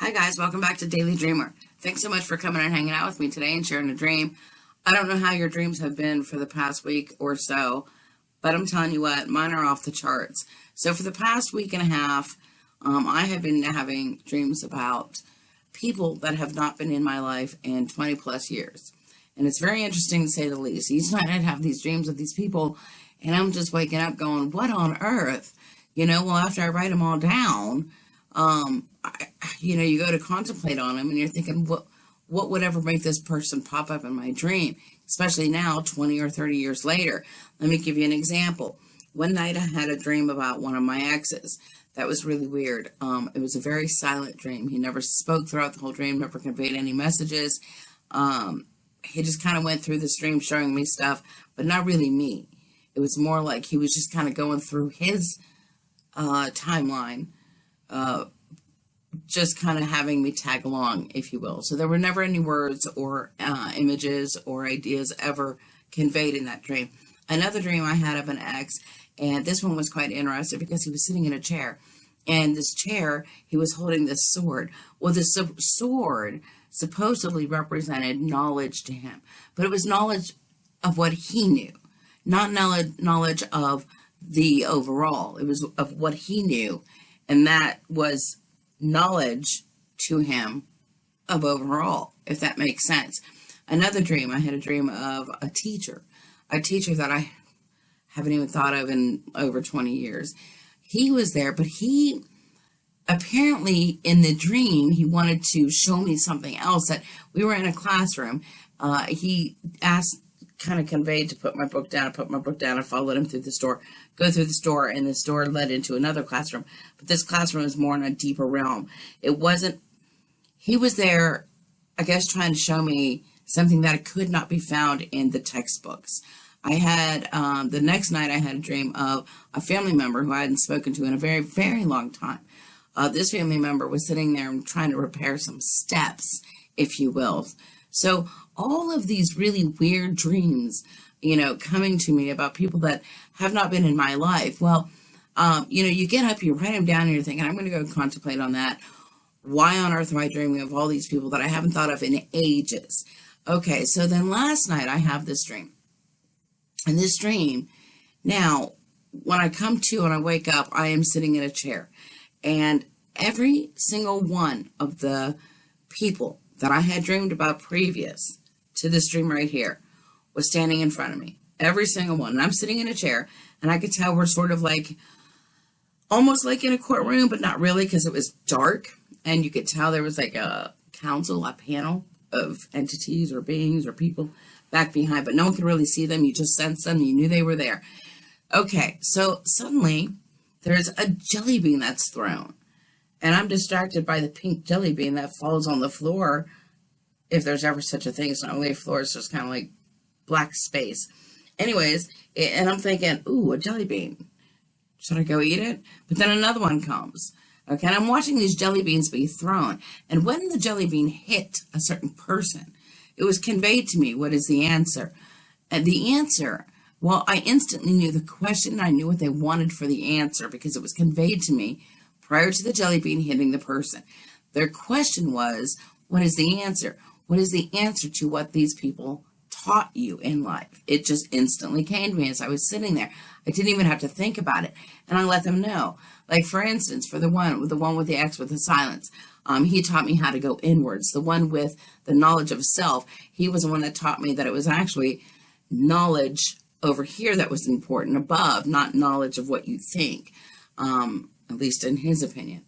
Hi guys, welcome back to Daily Dreamer. Thanks so much for coming and hanging out with me today and sharing a dream. I don't know how your dreams have been for the past week or so, but I'm telling you what, mine are off the charts. So for the past week and a half, I have been having dreams about people that have not been in my life in 20 plus years. And it's very interesting to say the least. Each night I'd have these dreams with these people, and I'm just waking up going, what on earth? Well, after I write them all down, you go to contemplate on them and you're thinking, what would ever make this person pop up in my dream, especially now, 20 or 30 years later. Let me give you an example. One night I had a dream about one of my exes. That was really weird. It was a very silent dream. He never spoke throughout the whole dream, never conveyed any messages. He just kind of went through this dream showing me stuff, but not really me. It was more like he was just kind of going through his timeline, just kind of having me tag along, if you will. So there were never any words or images or ideas ever conveyed in that dream. Another dream I had of an ex, and this one was quite interesting because he was sitting in a chair, and this chair, he was holding this sword. Well, this sword supposedly represented knowledge to him, but it was knowledge of what he knew, not knowledge of the overall. It was of what he knew, and that was knowledge to him of overall, if that makes sense. Another dream, I had a dream of a teacher that I haven't even thought of in over 20 years. He was there, but he apparently in the dream, he wanted to show me something else. That we were in a classroom. He asked, kind of conveyed to put my book down. I put my book down. I followed him through the store, go through the store, and this door led into another classroom. But this classroom was more in a deeper realm. He was there, I guess, trying to show me something that could not be found in the textbooks. I had, the next night I had a dream of a family member who I hadn't spoken to in a very, very long time. This family member was sitting there and trying to repair some steps, if you will. So all of these really weird dreams, coming to me about people that have not been in my life. Well, you get up, you write them down, and you're thinking, I'm going to go contemplate on that. Why on earth am I dreaming of all these people that I haven't thought of in ages? Okay, so then last night I have this dream. And this dream, now, when I come to and I wake up, I am sitting in a chair. And every single one of the people that I had dreamed about previous to this dream right here was standing in front of me. Every single one. And I'm sitting in a chair, and I could tell we're sort of like, almost like in a courtroom, but not really, because it was dark. And you could tell there was like a council, a panel of entities or beings or people back behind, but no one could really see them. You just sensed them. You knew they were there. Okay, so suddenly there's a jelly bean that's thrown. And I'm distracted by the pink jelly bean that falls on the floor, if there's ever such a thing. It's not really a floor, it's just kind of like black space. Anyways, and I'm thinking, ooh, a jelly bean. Should I go eat it? But then another one comes. Okay, and I'm watching these jelly beans be thrown. And when the jelly bean hit a certain person, it was conveyed to me, what is the answer? And the answer, well, I instantly knew the question. I knew what they wanted for the answer because it was conveyed to me prior to the jelly bean hitting the person. Their question was, what is the answer? What is the answer to what these people taught you in life? It just instantly came to me as I was sitting there. I didn't even have to think about it. And I let them know. Like, for instance, for the one with the X with the silence, he taught me how to go inwards. The one with the knowledge of self, he was the one that taught me that it was actually knowledge over here that was important above, not knowledge of what you think, at least in his opinion,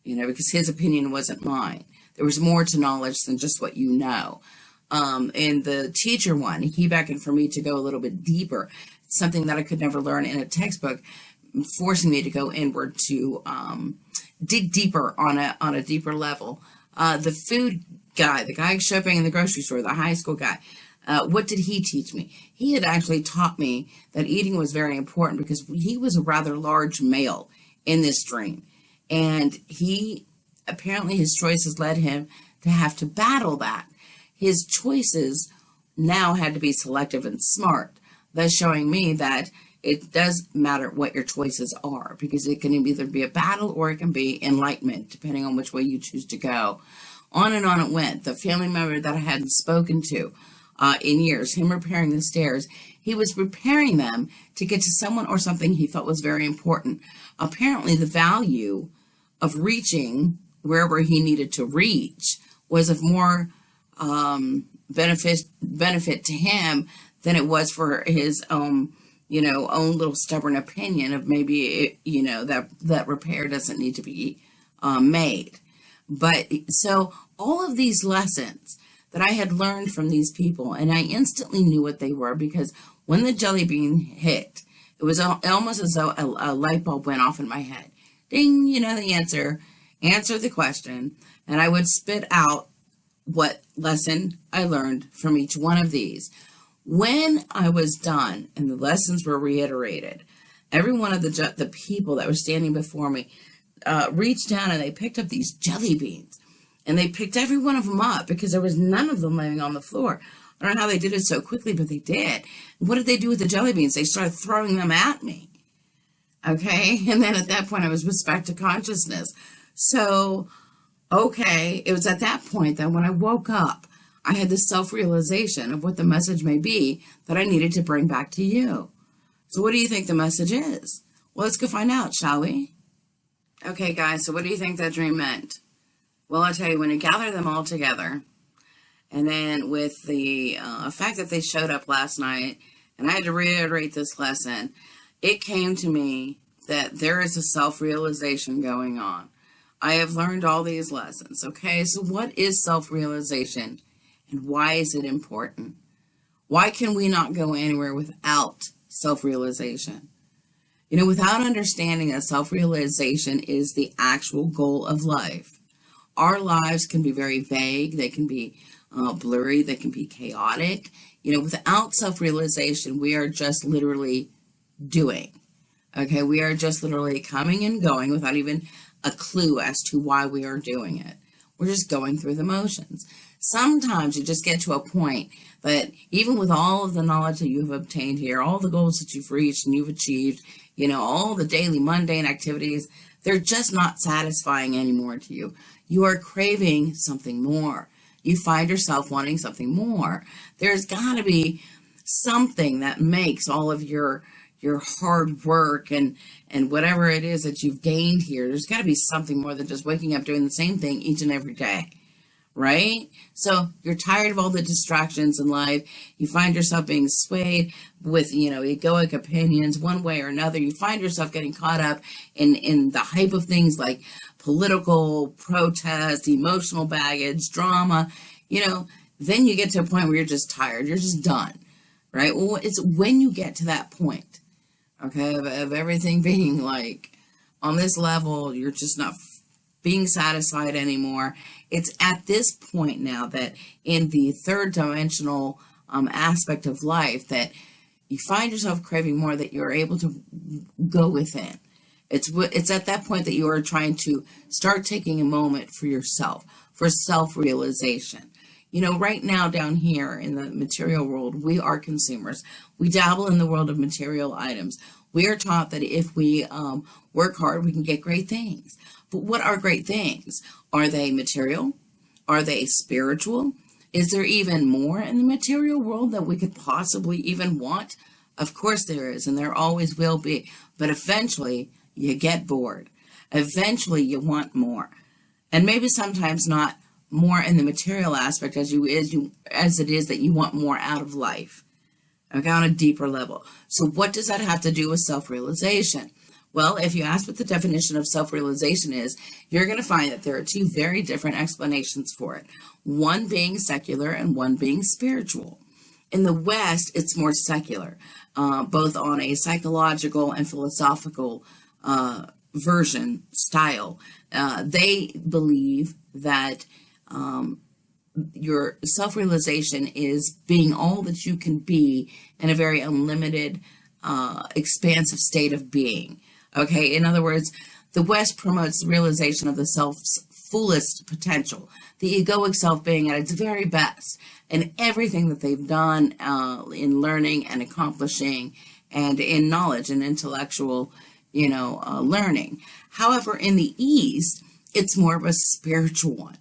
because his opinion wasn't mine. There was more to knowledge than just what you know. And the teacher one, he beckoned for me to go a little bit deeper, something that I could never learn in a textbook, forcing me to go inward to dig deeper on a deeper level. The food guy, the guy shopping in the grocery store, the high school guy, what did he teach me? He had actually taught me that eating was very important because he was a rather large male in this dream. And apparently his choices led him to have to battle that. His choices now had to be selective and smart, thus showing me that it does matter what your choices are, because it can either be a battle or it can be enlightenment, depending on which way you choose to go. On and on it went. The family member that I hadn't spoken to in years, him repairing the stairs, he was repairing them to get to someone or something he felt was very important. Apparently, the value of reaching wherever he needed to reach was of more benefit to him than it was for his own little stubborn opinion of maybe that repair doesn't need to be made. But so all of these lessons that I had learned from these people, and I instantly knew what they were, because when the jelly bean hit, it was almost as though a light bulb went off in my head. Ding, the answer the question, and I would spit out what lesson I learned from each one of these. When I was done and the lessons were reiterated, every one of the people that were standing before me reached down and they picked up these jelly beans, and they picked every one of them up, because there was none of them laying on the floor. I don't know how they did it so quickly, but they did. What did they do with the jelly beans? They started throwing them at me. Okay, and then at that point I was back to consciousness. So, okay, it was at that point that when I woke up, I had this self-realization of what the message may be that I needed to bring back to you. So what do you think the message is? Well, let's go find out, shall we? Okay, guys, so what do you think that dream meant? Well, I'll tell you, when you gather them all together, and then with the fact that they showed up last night, and I had to reiterate this lesson, it came to me that there is a self-realization going on. I have learned all these lessons, okay? So what is self-realization, and why is it important? Why can we not go anywhere without self-realization? Without understanding that self-realization is the actual goal of life, our lives can be very vague. They can be blurry. They can be chaotic. Without self-realization, we are just literally doing. Okay, we are just literally coming and going without even a clue as to why we are doing it. We're just going through the motions. Sometimes you just get to a point that even with all of the knowledge that you have obtained here, all the goals that you've reached and you've achieved, all the daily mundane activities, they're just not satisfying anymore to you. You are craving something more. You find yourself wanting something more. There's got to be something that makes all of your hard work and whatever it is that you've gained here. There's got to be something more than just waking up doing the same thing each and every day, right? So you're tired of all the distractions in life. You find yourself being swayed with, egoic opinions one way or another. You find yourself getting caught up in the hype of things like political protest, emotional baggage, drama, then you get to a point where you're just tired. You're just done, right? Well, it's when you get to that point, okay, of everything being like on this level, you're just not being satisfied anymore. It's at this point now that in the third dimensional aspect of life that you find yourself craving more, that you're able to go within. It's at that point that you are trying to start taking a moment for yourself, for self-realization. Right now down here in the material world, we are consumers. We dabble in the world of material items. We are taught that if we work hard, we can get great things. But what are great things? Are they material? Are they spiritual? Is there even more in the material world that we could possibly even want? Of course there is, and there always will be. But eventually, you get bored. Eventually, you want more. And maybe sometimes not more in the material aspect as it is that you want more out of life. Okay, on a deeper level. So what does that have to do with self-realization? Well, if you ask what the definition of self-realization is, you're going to find that there are two very different explanations for it. One being secular and one being spiritual. In the West, it's more secular, both on a psychological and philosophical version style. They believe that your self-realization is being all that you can be in a very unlimited, expansive state of being. Okay, in other words, the West promotes the realization of the self's fullest potential, the egoic self being at its very best, and everything that they've done in learning and accomplishing and in knowledge and intellectual, learning. However, in the East, it's more of a spiritual one.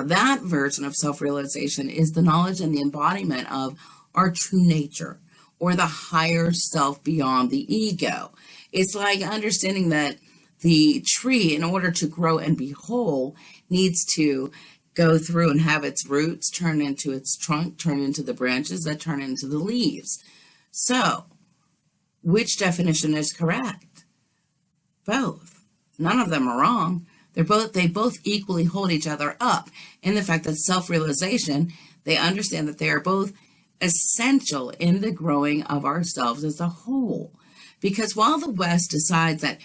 That version of self-realization is the knowledge and the embodiment of our true nature, or the higher self beyond the ego. It's like understanding that the tree, in order to grow and be whole, needs to go through and have its roots turn into its trunk, turn into the branches that turn into the leaves. So, which definition is correct? Both. None of them are wrong. They both equally hold each other up in the fact that self-realization, they understand that they are both essential in the growing of ourselves as a whole. Because while the West decides that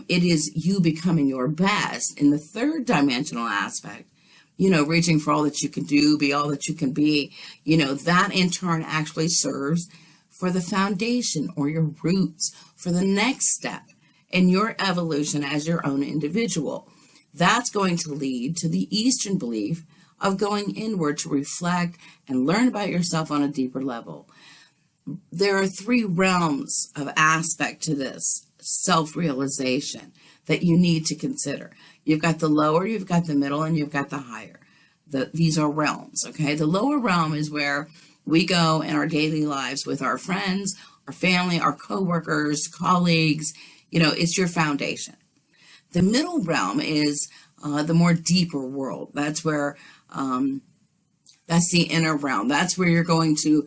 it is you becoming your best in the third dimensional aspect, reaching for all that you can do, be all that you can be, that in turn actually serves for the foundation or your roots for the next step in your evolution as your own individual. That's going to lead to the Eastern belief of going inward to reflect and learn about yourself on a deeper level. There are three realms of aspect to this self-realization that you need to consider. You've got the lower, you've got the middle, and you've got the higher. These are realms, okay? The lower realm is where we go in our daily lives with our friends, our family, our coworkers, colleagues. It's your foundation. The middle realm is the more deeper world. That's where, that's the inner realm. That's where you're going to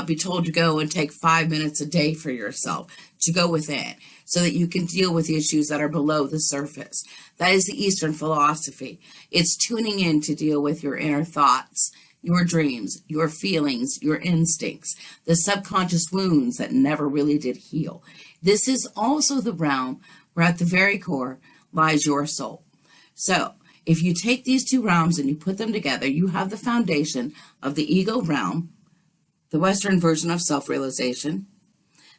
be told to go and take 5 minutes a day for yourself, to go within, so that you can deal with issues that are below the surface. That is the Eastern philosophy. It's tuning in to deal with your inner thoughts, your dreams, your feelings, your instincts, the subconscious wounds that never really did heal. This is also the realm where at the very core lies your soul. So if you take these two realms and you put them together, you have the foundation of the ego realm, the Western version of self-realization.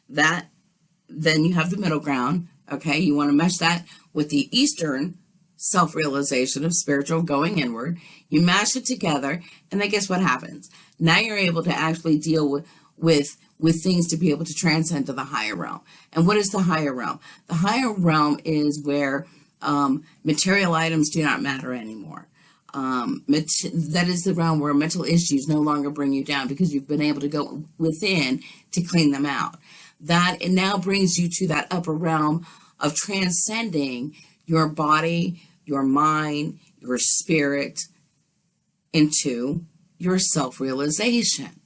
Then you have the middle ground, okay? You want to mesh that with the Eastern self-realization of spiritual going inward. You mash it together, and then guess what happens? Now you're able to actually deal with things to be able to transcend to the higher realm. And what is the higher realm? The higher realm is where material items do not matter anymore. That is the realm where mental issues no longer bring you down because you've been able to go within to clean them out. That it now brings you to that upper realm of transcending your body, your mind, your spirit into your self-realization.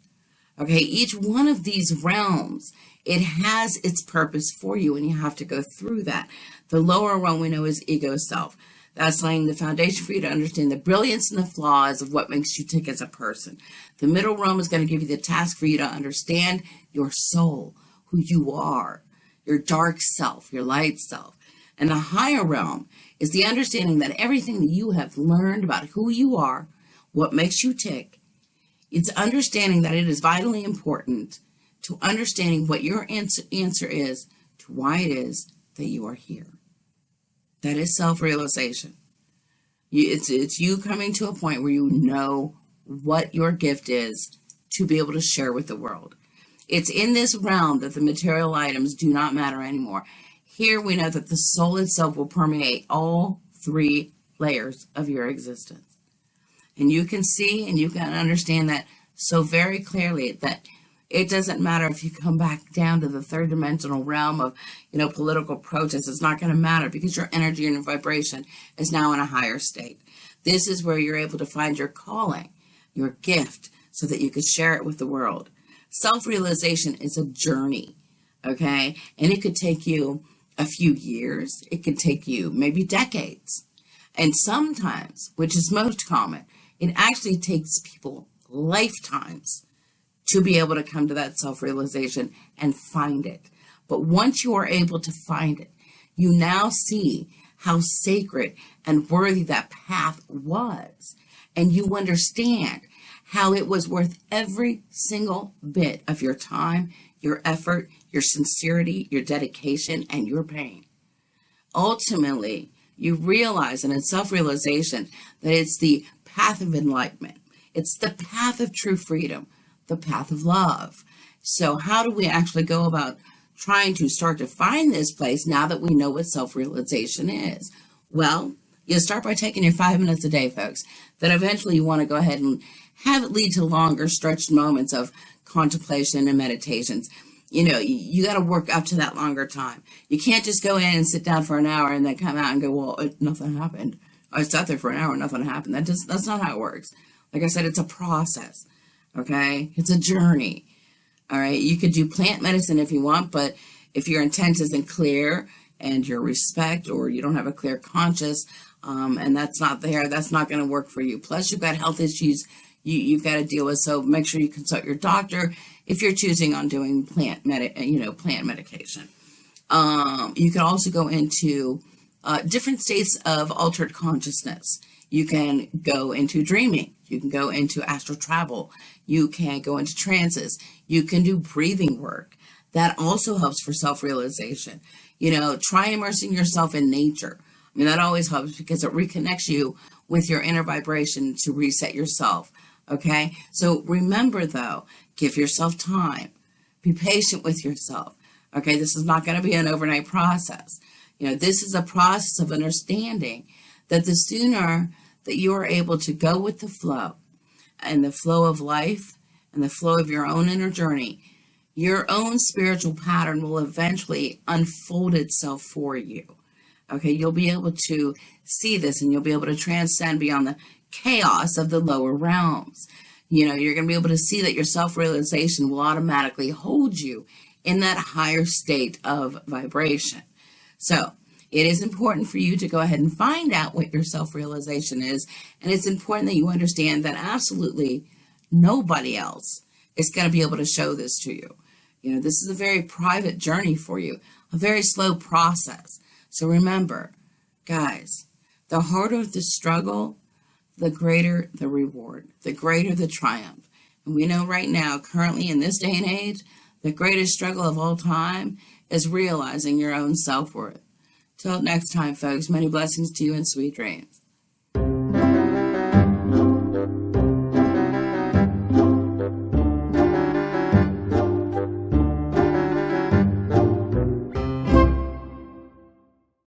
Okay, each one of these realms, it has its purpose for you, and you have to go through that. The lower realm we know is ego self. That's laying the foundation for you to understand the brilliance and the flaws of what makes you tick as a person. The middle realm is going to give you the task for you to understand your soul, who you are, your dark self, your light self. And the higher realm is the understanding that everything that you have learned about who you are, what makes you tick, it's understanding that it is vitally important to understanding what your answer is to why it is that you are here. That is self-realization. It's you coming to a point where you know what your gift is to be able to share with the world. It's in this realm that the material items do not matter anymore. Here we know that the soul itself will permeate all three layers of your existence. And you can see and you can understand that so very clearly that it doesn't matter if you come back down to the third dimensional realm of, political protest. It's not going to matter because your energy and your vibration is now in a higher state. This is where you're able to find your calling, your gift, so that you could share it with the world. Self-realization is a journey, okay? And it could take you a few years. It could take you maybe decades. And sometimes, which is most common, it actually takes people lifetimes to be able to come to that self-realization and find it. But once you are able to find it, you now see how sacred and worthy that path was. And you understand how it was worth every single bit of your time, your effort, your sincerity, your dedication, and your pain. Ultimately, you realize, and in self-realization, that it's the path of enlightenment. It's the path of true freedom, the path of love. So how do we actually go about trying to start to find this place now that we know what self-realization is? Well, you start by taking your 5 minutes a day, folks. Then eventually you want to go ahead and have it lead to longer stretched moments of contemplation and meditations. You got to work up to that longer time. You can't just go in and sit down for an hour and then come out and go, well, nothing happened. I sat there for an hour, nothing happened. That's not how it works. Like I said, it's a process, okay? It's a journey, all right? You could do plant medicine if you want, but if your intent isn't clear and your respect, or you don't have a clear conscience, and that's not there, that's not going to work for you. Plus, you've got health issues you've got to deal with, so make sure you consult your doctor if you're choosing on doing plant medication. You can also go into different states of altered consciousness. You can go into dreaming. You can go into astral travel. You can go into trances. You can do breathing work. That also helps for self-realization. Try immersing yourself in nature. I mean, that always helps because it reconnects you with your inner vibration to reset yourself. Okay? So remember, though, give yourself time. Be patient with yourself. Okay? This is not going to be an overnight process. This is a process of understanding that the sooner that you are able to go with the flow and the flow of life and the flow of your own inner journey, your own spiritual pattern will eventually unfold itself for you. Okay, you'll be able to see this and you'll be able to transcend beyond the chaos of the lower realms. You're going to be able to see that your self-realization will automatically hold you in that higher state of vibration. So it is important for you to go ahead and find out what your self-realization is. And it's important that you understand that absolutely nobody else is going to be able to show this to you. This is a very private journey for you, a very slow process. So remember, guys, the harder the struggle, the greater the reward, the greater the triumph. And we know right now, currently in this day and age, the greatest struggle of all time is realizing your own self-worth. Till next time, folks, many blessings to you and sweet dreams.